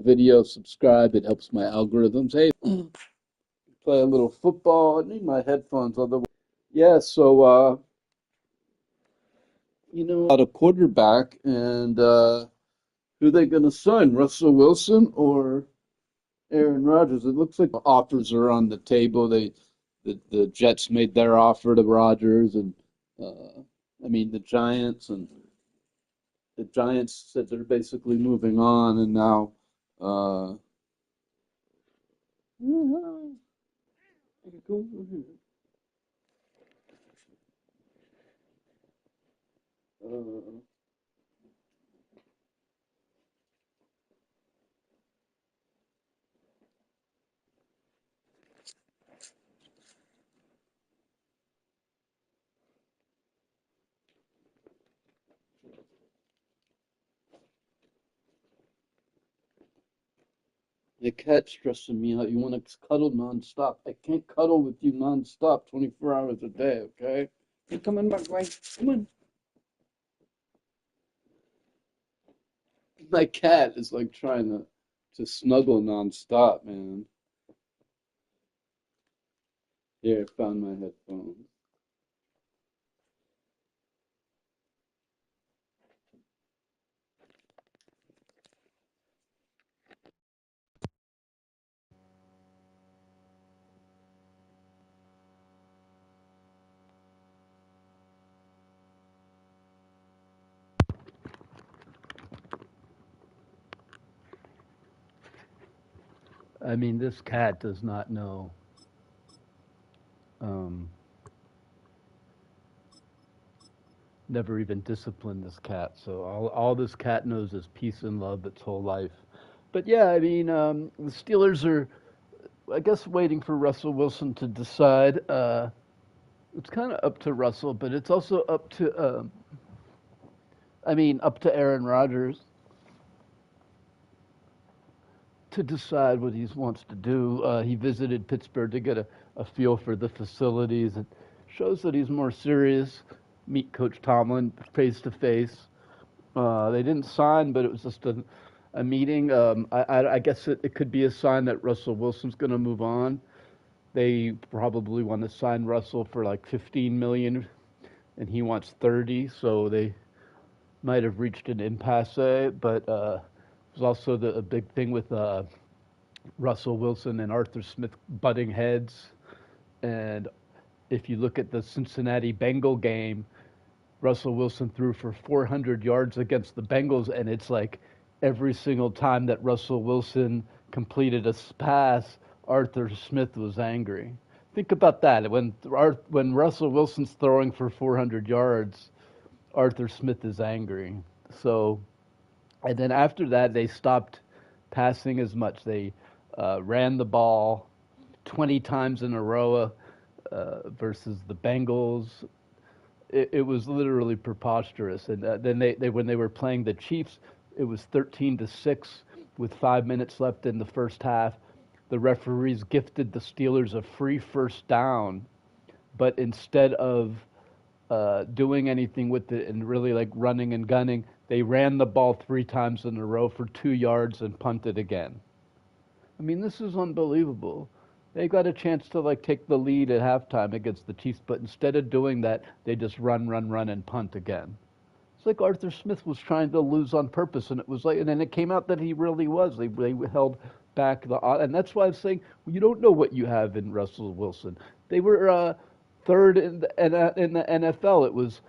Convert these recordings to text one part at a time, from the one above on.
video, subscribe. It helps my algorithms. Hey, play a little football. I need my headphones. Otherwise, yeah. So, about a quarterback and who they going to sign? Russell Wilson or Aaron Rodgers? It looks like offers are on the table. The Jets made their offer to Rodgers, and I mean the Giants said they're basically moving on, and now. Uh, uh, The cat's stressing me out. You want to cuddle nonstop. I can't cuddle with you nonstop, 24 hours a day, okay? You come in my way. Come on. My cat is like trying to snuggle nonstop, man. Here, I found my headphones. I mean, this cat does not know. Um, Never even disciplined this cat. So all this cat knows is peace and love its whole life. But yeah, I mean, the Steelers are, I guess, waiting for Russell Wilson to decide. It's kind of up to Russell, but it's also up to, up to Aaron Rodgers to decide what he wants to do. He visited Pittsburgh to get a feel for the facilities. It shows that he's more serious. Meet Coach Tomlin face to face. They didn't sign, but it was just a meeting. I guess it could be a sign that Russell Wilson's going to move on. They probably want to sign Russell for like 15 million, and he wants 30. So they might have reached an impasse. But there's also a big thing with Russell Wilson and Arthur Smith butting heads. And if you look at the Cincinnati Bengal game, Russell Wilson threw for 400 yards against the Bengals, and it's like every single time that Russell Wilson completed a pass, Arthur Smith was angry. Think about that. When Russell Wilson's throwing for 400 yards, Arthur Smith is angry. So, and then after that, they stopped passing as much. They ran the ball 20 times in a row versus the Bengals. It was literally preposterous. And then they when they were playing the Chiefs, it was 13-6 with 5 minutes left in the first half. The referees gifted the Steelers a free first down, but instead of doing anything with it and really like running and gunning, they ran the ball 3 times in a row for 2 yards and punted again. I mean, this is unbelievable. They got a chance to like take the lead at halftime against the Chiefs, but instead of doing that, they just run, and punt again. It's like Arthur Smith was trying to lose on purpose, and it was like, and then it came out that he really was. They held back and that's why I'm saying well, you don't know what you have in Russell Wilson. They were third in the NFL. It was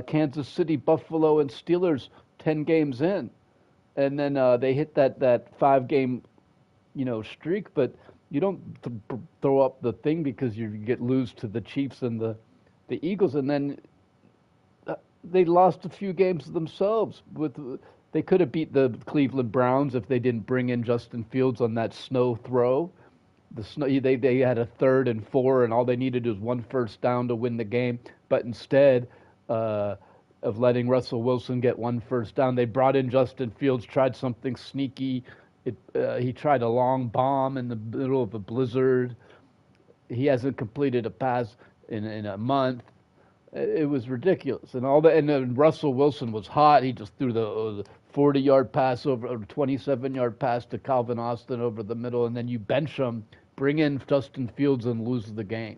Kansas City, Buffalo, and Steelers 10 games in, and then they hit that 5 game streak, but you don't throw up the thing because you get lose to the Chiefs and the Eagles, and then they lost a few games themselves. They could have beat the Cleveland Browns if they didn't bring in Justin Fields on that snow throw. The snow they had a 3rd and 4, and all they needed was one first down to win the game. But instead of letting Russell Wilson get one first down, they brought in Justin Fields, tried something sneaky. He tried a long bomb in the middle of a blizzard. He hasn't completed a pass in a month. It was ridiculous, and all that. And then Russell Wilson was hot. He just threw the 40-yard pass over, or 27-yard pass to Calvin Austin over the middle, and then you bench him, bring in Justin Fields, and lose the game.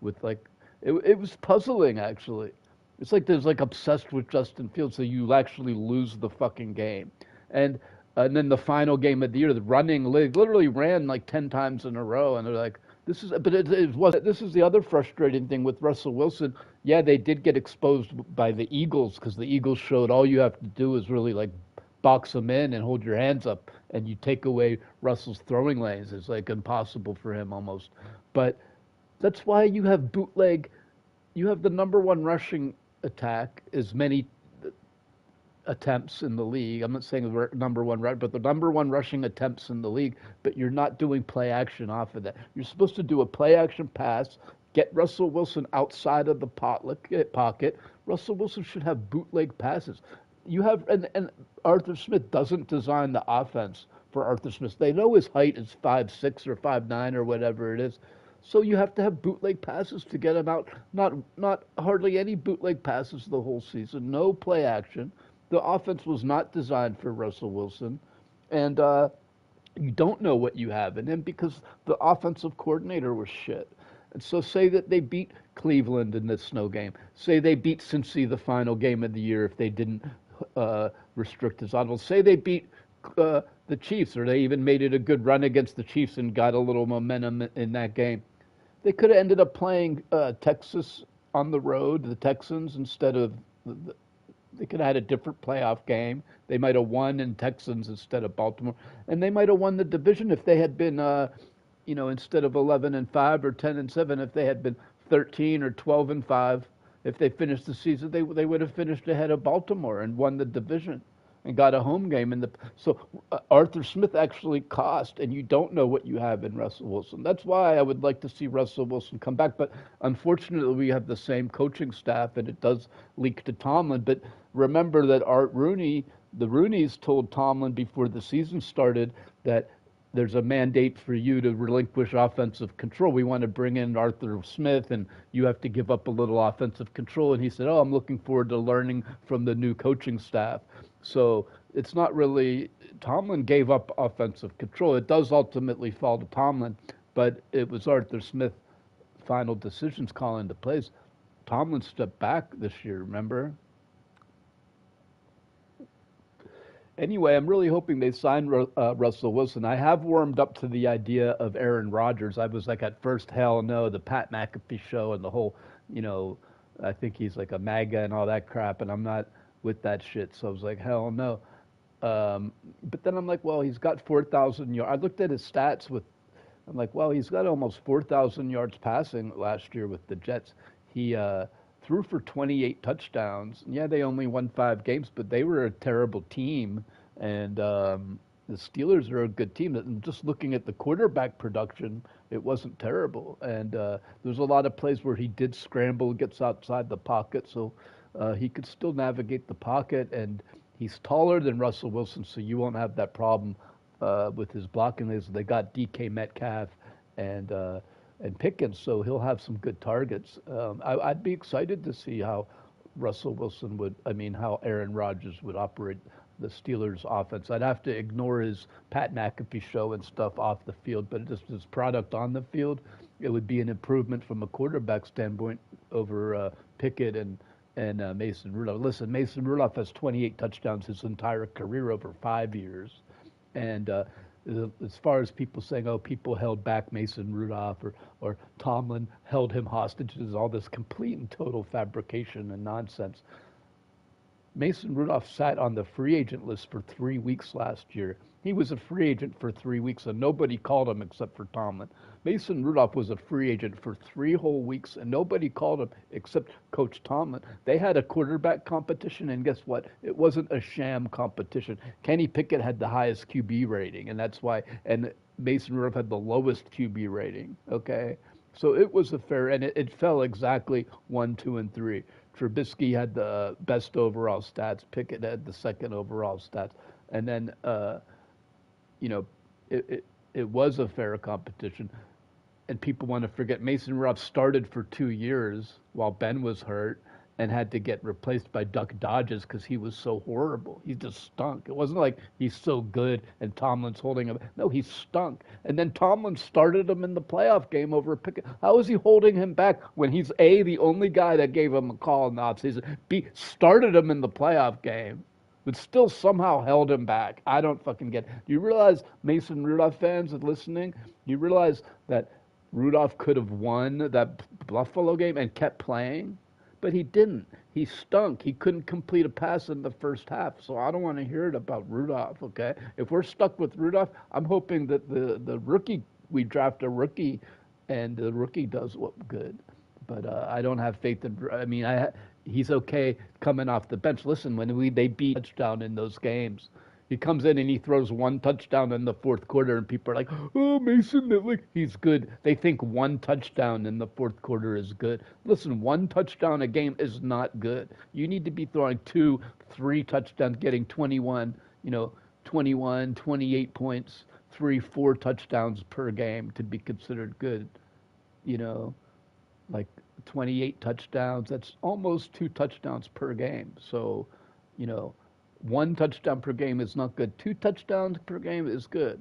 With like, it was puzzling actually. It's like there's like obsessed with Justin Fields, so you actually lose the fucking game. And then the final game of the year, the running league literally ran like 10 times in a row, and they're like, this is, but it was, this is the other frustrating thing with Russell Wilson. Yeah, they did get exposed by the Eagles because the Eagles showed all you have to do is really like box them in and hold your hands up, and you take away Russell's throwing lanes. It's like impossible for him almost. But that's why you have bootleg. You have the number one rushing attack, as many attempts in the league. I'm not saying the number one, but the number one rushing attempts in the league, but you're not doing play action off of that. You're supposed to do a play action pass, get Russell Wilson outside of the pocket. Russell Wilson should have bootleg passes. You have, and Arthur Smith doesn't design the offense for Arthur Smith. They know his height is 5'6" or 5'9" or whatever it is. So you have to have bootleg passes to get him out. Not hardly any bootleg passes the whole season. No play action. The offense was not designed for Russell Wilson, and you don't know what you have in him because the offensive coordinator was shit. And so say that they beat Cleveland in the snow game. Say they beat Cincy the final game of the year if they didn't restrict his audible. Say they beat the Chiefs, or they even made it a good run against the Chiefs and got a little momentum in that game. They could have ended up playing Texas on the road, the Texans, instead of they could have had a different playoff game. They might have won in Texans instead of Baltimore, and they might have won the division if they had been, instead of 11-5 or 10-7, if they had been 13 or 12-5. If they finished the season, they would have finished ahead of Baltimore and won the division and got a home game in the. So Arthur Smith actually cost, and you don't know what you have in Russell Wilson. That's why I would like to see Russell Wilson come back. But unfortunately, we have the same coaching staff, and it does leak to Tomlin. But remember that the Rooneys told Tomlin before the season started that there's a mandate for you to relinquish offensive control. We want to bring in Arthur Smith, and you have to give up a little offensive control. And he said, I'm looking forward to learning from the new coaching staff. So it's not really, Tomlin gave up offensive control. It does ultimately fall to Tomlin, but it was Arthur Smith final decisions calling the plays. Tomlin stepped back this year, remember? Anyway, I'm really hoping they sign Russell Wilson. I have warmed up to the idea of Aaron Rodgers. I was like, at first, hell no, the Pat McAfee show and the whole, I think he's like a MAGA and all that crap, and I'm not with that shit. So I was like, hell no. But then I'm like, well, he's got 4,000 yards. I looked at his stats I'm like, well, he's got almost 4,000 yards passing last year with the Jets. He threw for 28 touchdowns. Yeah, they only won 5 games, but they were a terrible team. And the Steelers are a good team. And just looking at the quarterback production, it wasn't terrible. And there's a lot of plays where he did scramble, gets outside the pocket, so he could still navigate the pocket. And he's taller than Russell Wilson, so you won't have that problem with his blocking. They got DK Metcalf and Pickens, so he'll have some good targets. I'd be excited to see how how Aaron Rodgers would operate the Steelers' offense. I'd have to ignore his Pat McAfee show and stuff off the field, but just his product on the field, it would be an improvement from a quarterback standpoint over Pickett and Mason Rudolph. Listen, Mason Rudolph has 28 touchdowns his entire career over 5 years. And as far as people saying, people held back Mason Rudolph or Tomlin held him hostage, is all this complete and total fabrication and nonsense. Mason Rudolph sat on the free agent list for 3 weeks last year. He was a free agent for 3 weeks, and nobody called him except for Tomlin. Mason Rudolph was a free agent for 3 whole weeks, and nobody called him except Coach Tomlin. They had a quarterback competition, and guess what? It wasn't a sham competition. Kenny Pickett had the highest QB rating, and that's why, and Mason Rudolph had the lowest QB rating, okay? So it was a fair, and it fell exactly 1, 2, and 3. Trubisky had the best overall stats. Pickett had the second overall stats. And then, it was a fair competition. And people want to forget Mason Rudolph started for 2 years while Ben was hurt. and had to get replaced by Duck Dodges because he was so horrible. He just stunk. It wasn't like he's so good and Tomlin's holding him. No, he stunk. And then Tomlin started him in the playoff game over Pickett. How is he holding him back when he's A, the only guy that gave him a call in the offseason, B, started him in the playoff game, but still somehow held him back? I don't fucking get it. Do you realize, Mason Rudolph fans are listening, do you realize that Rudolph could have won that Buffalo game and kept playing? But he didn't. He stunk. He couldn't complete a pass in the first half. So I don't want to hear it about Rudolph, okay? If we're stuck with Rudolph, I'm hoping that the rookie, we draft a rookie, and the rookie does what good. But I don't have faith in, I mean, he's okay coming off the bench. Listen, when they beat touchdown in those games, he comes in and he throws one touchdown in the fourth quarter, and people are like, "Oh, Mason, he's good." They think one touchdown in the fourth quarter is good. Listen, one touchdown a game is not good. You need to be throwing 2, 3 touchdowns, getting 21, 21, 28 points, 3, 4 touchdowns per game to be considered good. Like 28 touchdowns, that's almost 2 touchdowns per game. So, 1 touchdown per game is not good. 2 touchdowns per game is good.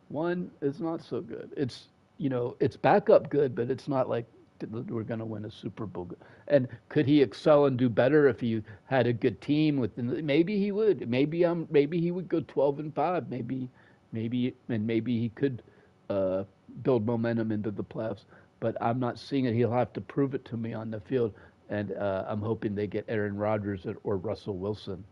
1 is not so good. It's, it's backup good, but it's not like we're going to win a Super Bowl. And could he excel and do better if he had a good team? Maybe he would. Maybe he would go 12-5. Maybe he could build momentum into the playoffs. But I'm not seeing it. He'll have to prove it to me on the field. And I'm hoping they get Aaron Rodgers or Russell Wilson.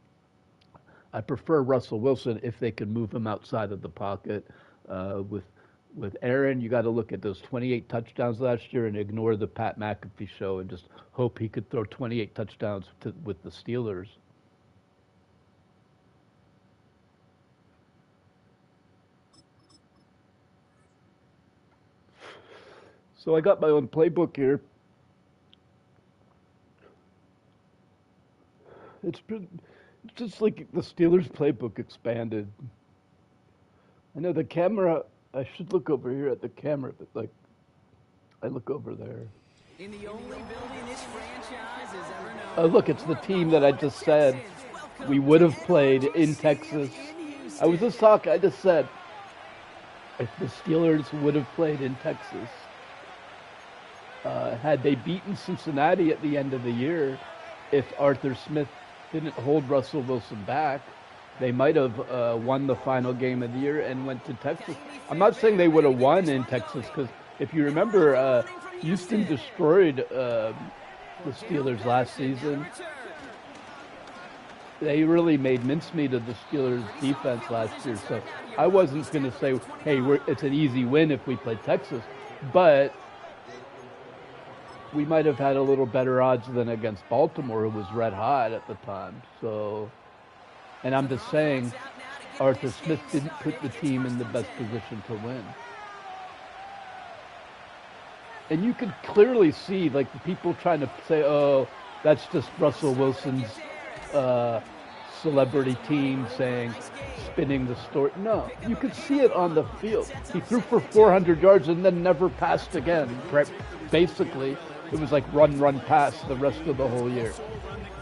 I prefer Russell Wilson if they can move him outside of the pocket. With Aaron, you got to look at those 28 touchdowns last year and ignore the Pat McAfee show and just hope he could throw 28 touchdowns with the Steelers. So I got my own playbook here. It's just like the Steelers playbook expanded. I know the camera, I should look over here at the camera, but I look over there. In the only building this franchise has ever known. Look, it's the team that I just said we would have played in Texas. I just said if the Steelers would have played in Texas, had they beaten Cincinnati at the end of the year, if Arthur Smith didn't hold Russell Wilson back, they might have won the final game of the year and went to Texas. I'm not saying they would have won in Texas, because if you remember, Houston destroyed the Steelers last season. They really made mincemeat of the Steelers' defense last year. So I wasn't going to say, hey, it's an easy win if we play Texas. But we might have had a little better odds than against Baltimore, who was red hot at the time. So, and I'm just saying, Arthur Smith didn't put the team in the best position to win. And you could clearly see, like, the people trying to say, oh, that's just Russell Wilson's celebrity team spinning the story. No, you could see it on the field. He threw for 400 yards and then never passed again. Basically, it was like run, pass the rest of the whole year.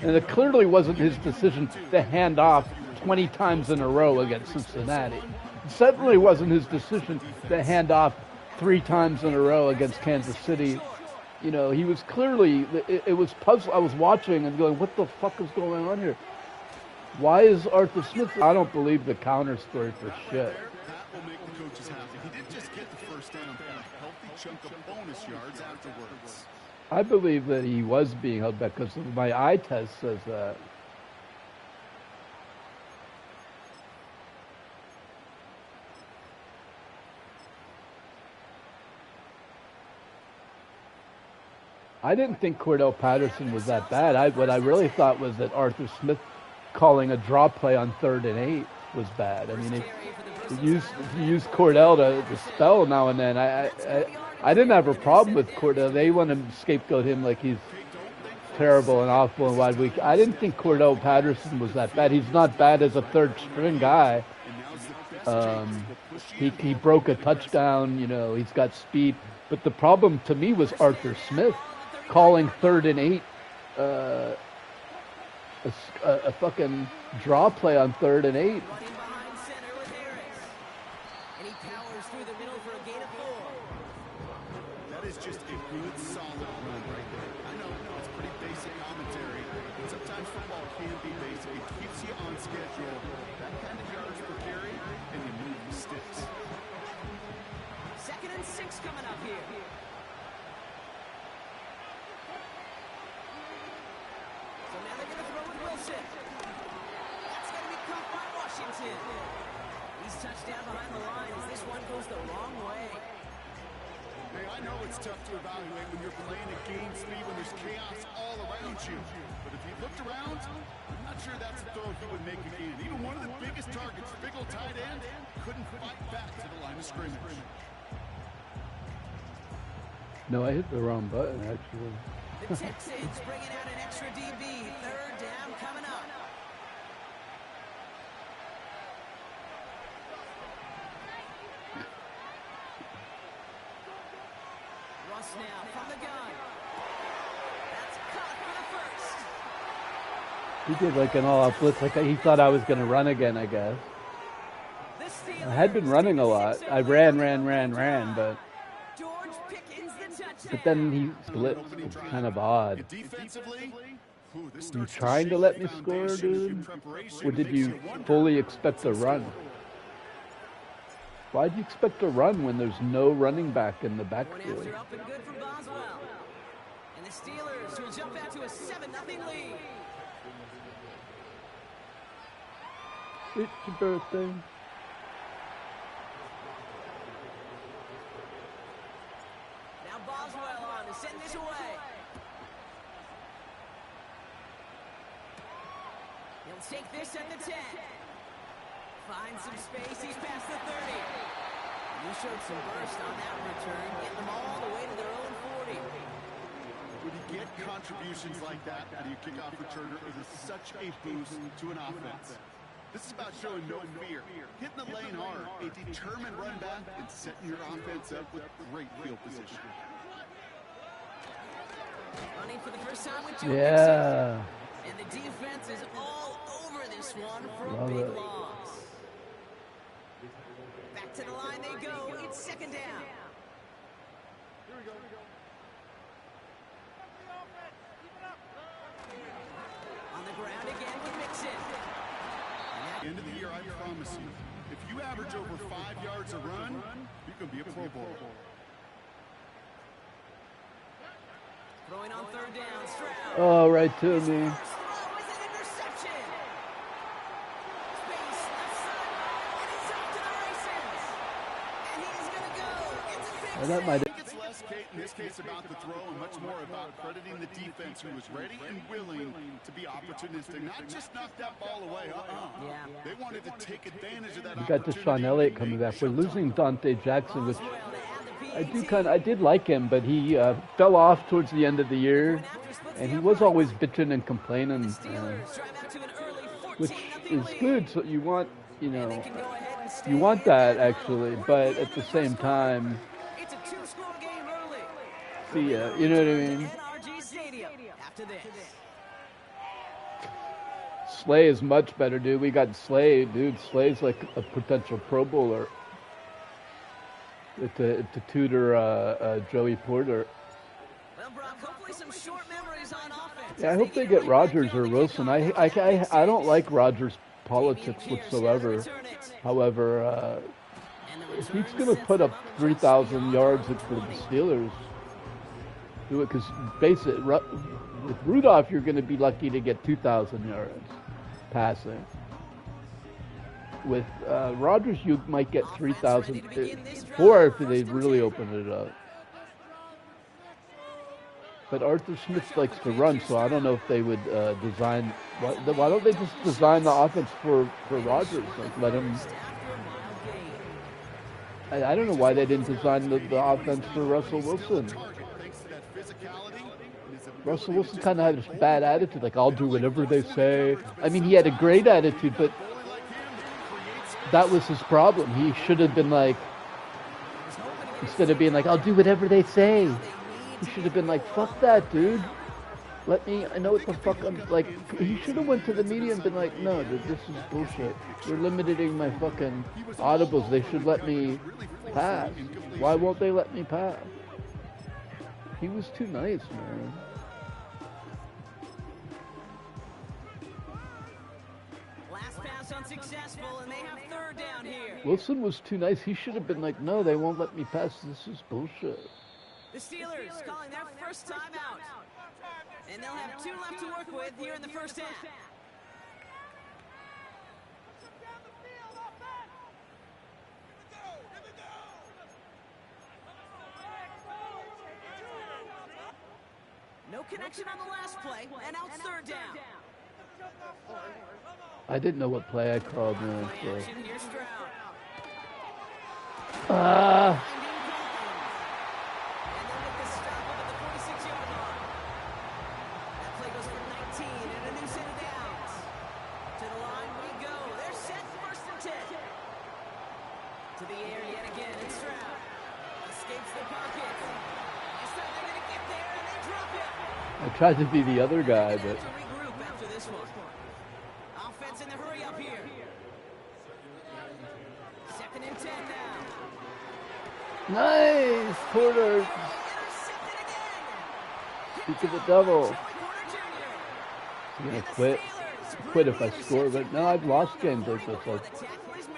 And it clearly wasn't his decision to hand off 20 times in a row against Cincinnati. It certainly wasn't his decision to hand off 3 times in a row against Kansas City. He was clearly, it was puzzle. I was watching and going, what the fuck is going on here? Why is Arthur Smith? I don't believe the counter story for shit. That will make the coaches happy. He didn't just get the first down, but a healthy chunk of bonus yards afterwards. I believe that he was being held back because my eye test says that. I didn't think Cordell Patterson was that bad. What I really thought was that Arthur Smith calling a draw play on 3rd and 8 was bad. I mean, he used Cordell to spell now and then. I didn't have a problem with Cordell. They want to scapegoat him like he's terrible and awful and wide weak. I didn't think Cordell Patterson was that bad. He's not bad as a 3rd string guy. He broke a touchdown. He's got speed. But the problem to me was Arthur Smith calling 3rd and 8 a fucking draw play on 3rd and 8. Running behind center with Harris. And he powers through the middle for a gain of 4. That is just a good, solid run right there. I know it's pretty basic commentary, but sometimes football can be basic. It keeps you on schedule. That kind of yards per carry, and you move the sticks. 2nd and 6 coming up here. So now they're going to throw with Wilson. That's going to be caught by Washington. He's touched down behind the line as this one goes the wrong way. Hey, I know it's tough to evaluate when you're playing at game speed when there's chaos all around you. But if he looked around, I'm not sure that's a throw he would make again. Even one of the biggest targets, big old tight end, couldn't fight back to the line of scrimmage. No, I hit the wrong button, actually. The Texans bringing out an extra DB. 3rd down coming up. Russ now from the gun. That's caught for the first. He did like an all-out blitz. Like he thought I was going to run again, I guess. The Steelers I had been running a lot. I ran, but George Pickens the touchdown. but then he split. It's kind of odd. Defensively, this You starts to trying to shake let the me score, foundation of your dude? preparation. Or did Makes you wonder. fully expect a run? Why do you expect a run when there's no running back in the One backfield? after up and good from Boswell. And the Steelers will jump out to a 7-0 lead. It's your birthday. Now Boswell on to send this away. He'll take this at the 10. Finds some space. He's past the 30. He showed some burst on that return, getting them all the way to their own 40. When you get contributions like that out of your kickoff returner, it is such a boost to an offense. This is about showing no fear, hitting the lane hard, a determined run back, and setting your offense up with great field position. Running for the first time with 2 Yeah. picks. And the defense is all over this one for a Love big it. loss. Back to the line they go. It's 2nd down. On the ground again with Mixon. End of the year, I promise you, if you average over 5 yards a run, you can be a Pro Bowler. Throwing on 3rd down. Stroud. Oh, right to His me. first throw is an interception. Space left side, and he's off to the races. And he's going to go. It's a big Well, that might I think it's less, Kate, in this case about the throw and much more about crediting the defense who was ready and willing to be opportunistic, not just knock that ball away. Yeah. They wanted to take advantage of that We got opportunity. Deshaun Elliott coming back. We're losing Dante Jackson, which I did like him, but he fell off towards the end of the year, and he was always bitching and complaining, Steelers drive out to an early which 14-0 is lead. good. So you want, They can go ahead and stay you want in that there. actually, but at the same time, It's a 2-score game early. see ya. You know what I mean? NRG Stadium after this. Slay is much better, dude. We got Slay, dude. Slay's like a potential Pro Bowler. To tutor Joey Porter. Well, Brock, hopefully some short memories on offense. Yeah, I hope they get Rodgers or Wilson. I don't like Rodgers' politics whatsoever. However, if he's going to put up 3,000 yards for the Steelers, do it, because basically with Rudolph, you're going to be lucky to get 2,000 yards passing. With Rodgers, you might get 3,000, or if they really open it up. But Arthur Smith likes to run, so I don't know if they would design. Why don't they just design the offense for Rodgers? Like let him. I don't know why they didn't design the offense for Russell Wilson. Russell Wilson kind of had a bad attitude, like I'll do whatever they say. I mean, he had a great attitude, but that was his problem. He should have been like, instead of being like, I'll do whatever they say, he should have been like, fuck that, dude. Let me, I know what the fuck I'm, like, he should have went to the media and been like, no, dude, this is bullshit. You're limiting my fucking audibles. They should let me pass. Why won't they let me pass? He was too nice, man. Last pass unsuccessful, and they have third down here. Wilson was too nice. He should have been like, no, they won't let me pass. This is bullshit. The Steelers calling their first time out. And they'll have 2 left to work with here in the first half. No connection on the last play, and out third down. I didn't know what play I called, man. Play So. action, here's Stroud. Ah. And they'll make the stop up at the 46-yard line. That play goes for 19 and a new set of downs. To the line we go. They're set, first and 10. To the air yet again, and Stroud escapes the pocket. This time they're going to get there, and they drop it. I tried to be the other guy, but To regroup after this one. Offense in the hurry up here. Second and 10 now. nice quarter. Intercepted again. Speak of the devil. Joey Porter Jr. I'm gonna quit. Quit if I score, but no, I've lost games like this. The tackle is made.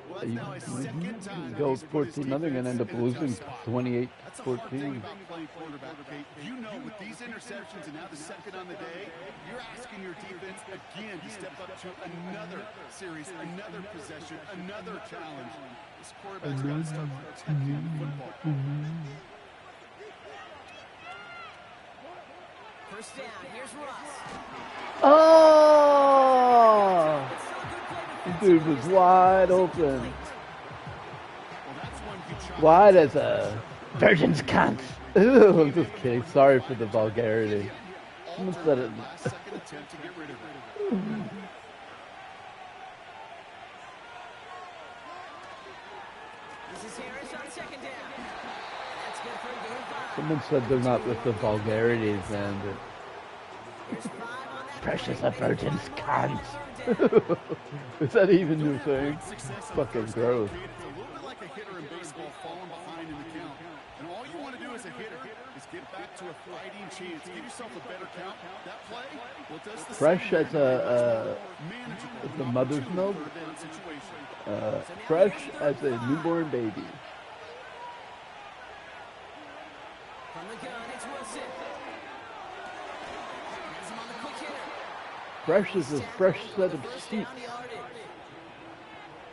Well, that's now his second time Go he's put his 14 nothing and end up defense in a losing tough spot. 28 That's the hard thing 14. about playing quarterback, okay? You know, with these interceptions and now the second on the day, you're asking your defense again to step up to another series, another possession, another challenge. This quarterback's got to start protecting the football. First down, here's Russ. Oh! It's still a good play The defensively. dude was wide open. Well, that's one good try. Wide as a virgin's cunt. Ooh, I'm just kidding. Sorry for the vulgarity. Someone said it. Last second attempt to get rid of it. This is Harris on second down. That's good for a gain of 5. Someone said they're not with the vulgarities, man. But Here's 5 on that. precious a virgin's cunt. Is that even your thing? Fucking gross. It's a little bit like a hitter in baseball falling behind in the count. And all you want to do as a hitter is get back to a fighting chance. Give yourself a better count. That play, well, it does the Fresh same as a manageable. as the mother's milk. Third down situation. Fresh as a newborn baby. From the gun, it's Wilson. Has him on the quick hitter. Fresh as a fresh set of First sheep. down yardage.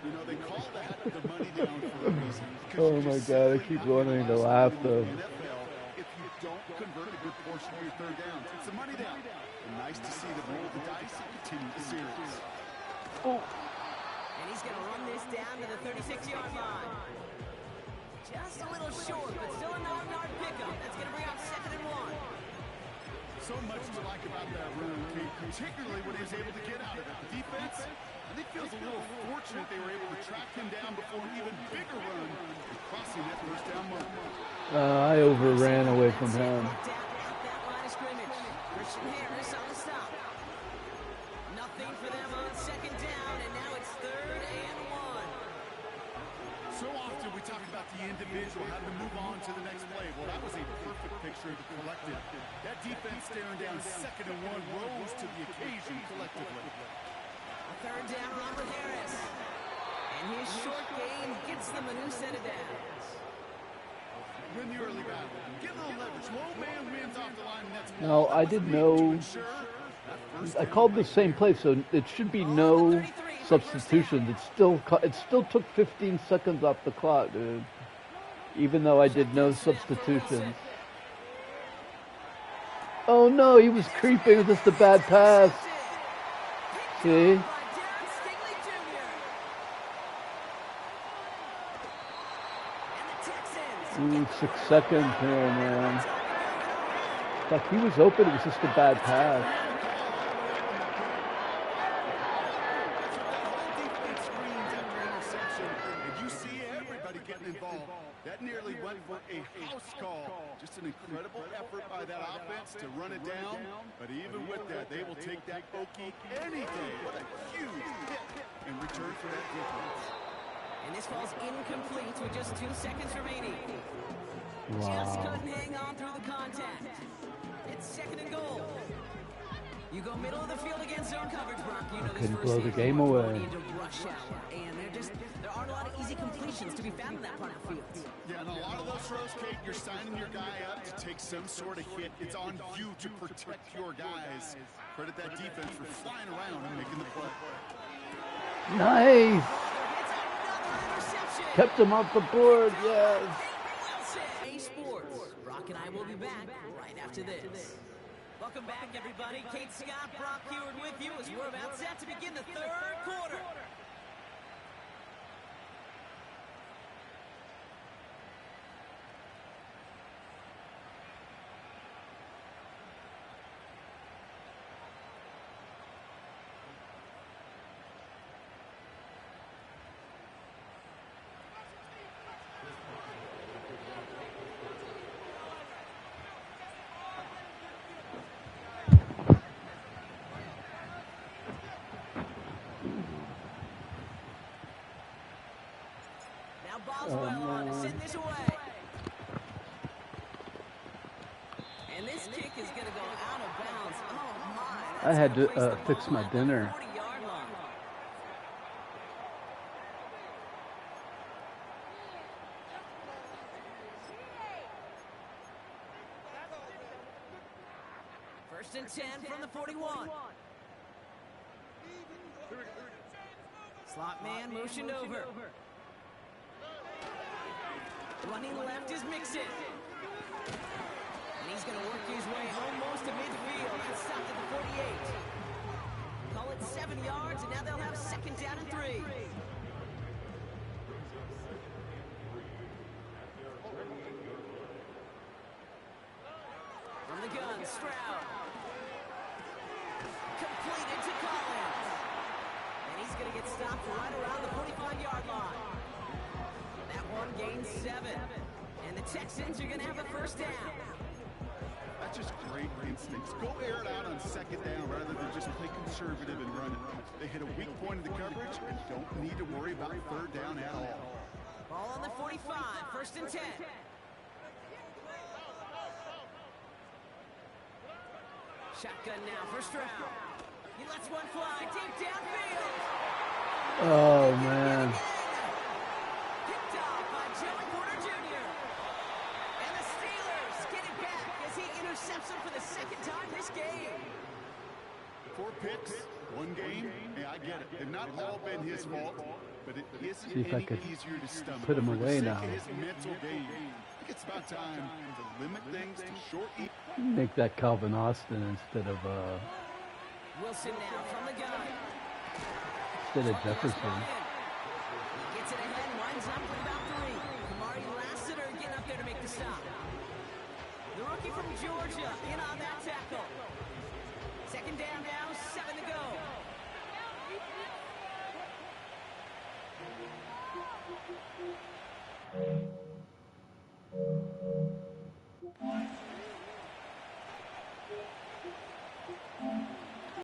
You know, they call that the money down for a reason. because Oh you my just God, I simply keep have wanting to last laugh, in though. the NFL if you don't convert a good portion of your third downs. It's a money down. And nice to see them roll the dice and continue the series. Oh, And he's going to run this down to the 36-yard line. Just a little short, but still a 9-yard pickup. That's going to bring up second and 1. So much to like about that run, Kate, particularly when he was able to get out of it. The defense, I think, feels a little fortunate they were able to track him down before an even bigger run and crossing that first down mark. I overran away from him. Down at that line of scrimmage. Christian Harris on the stop. Nothing for them on second down, and now it's third and 1. So often we talk about the individual having to move on to the next play. Well, that was a perfect picture of the collective. That defense staring down second and 1 rose to the occasion collectively. A third down run with Harris. And his short gain gets them a new set of downs. Win the early battle. Get a little leverage. Low man wins off the line, and that's No, I didn't know. I called the same play, so it should be no substitutions. It still took 15 seconds off the clock, dude. Even though I did no substitutions. Oh no, he was creeping. It was just a bad pass. See? By Darren Stingley Jr. And the Texans. Ooh, 6 seconds here, man. Like he was open. It was just a bad pass. Defense screens after interception, and you see everybody everybody getting involved. That nearly went for a house call. Just an incredible effort by that offense to run it down. But even with that, they will take that Okie any day. What a huge hit in return for that defense. And this ball's incomplete with just 2 seconds remaining. Wow. Just couldn't hang on through the contact. It's 2nd and goal. You go middle of the field against zone coverage, Brock. You know these Couldn't first blow the days game are away. going into rush hour, and there aren't a lot of easy completions to be found in that part of the field. Yeah, and a lot of those throws, Kate, you're signing your guy up to take some sort of hit. It's on you to protect your guys. Credit that defense for flying around and making the play. Nice. It's another interception. Kept him off the board, yes. Well said. A Sports. Brock and I will be back right after this. Welcome back, everybody. Kate Scott, Brock Heward with you as we're about set to begin the 3rd quarter. Boswell on to send this away. And this kick is going to go out of bounds. Oh, my. I had to fix my dinner. 40-yard line. First and 10 from the 41. Slot man motioned over. Running left is Mixon. And he's going to work his way almost to midfield. That's stopped at the 48. Call it 7 yards, and now they'll have 2nd down and 3. From the gun, Stroud. Completed to Collins. And he's going to get stopped right around the 45-yard line. That one gains 7. And the Texans are going to have a 1st down. That's just great instincts. Go air it out on 2nd down rather than just play conservative and run it. They hit a weak point in the coverage and don't need to worry about 3rd down at all. Ball on the 45, 1st and 10. Shotgun now for Stroud. He lets one fly deep downfield. Oh, man. Picked off by Joey Porter Jr. And the Steelers get it back as he intercepts him for the 2nd time this game. 4 picks, 1 game. Hey, I get it. They've not all been his fault, but it isn't See if I any could easier to stomach. put him For the away sake now. of his mental game, I think it's about time to limit things to short. Make that Calvin Austin instead of Wilson now from the gun. Jefferson. Gets it ahead, winds up with about 3. Kamari Lassiter getting up there to make the stop. The rookie from Georgia in on that tackle. 2nd down now, 7 to go.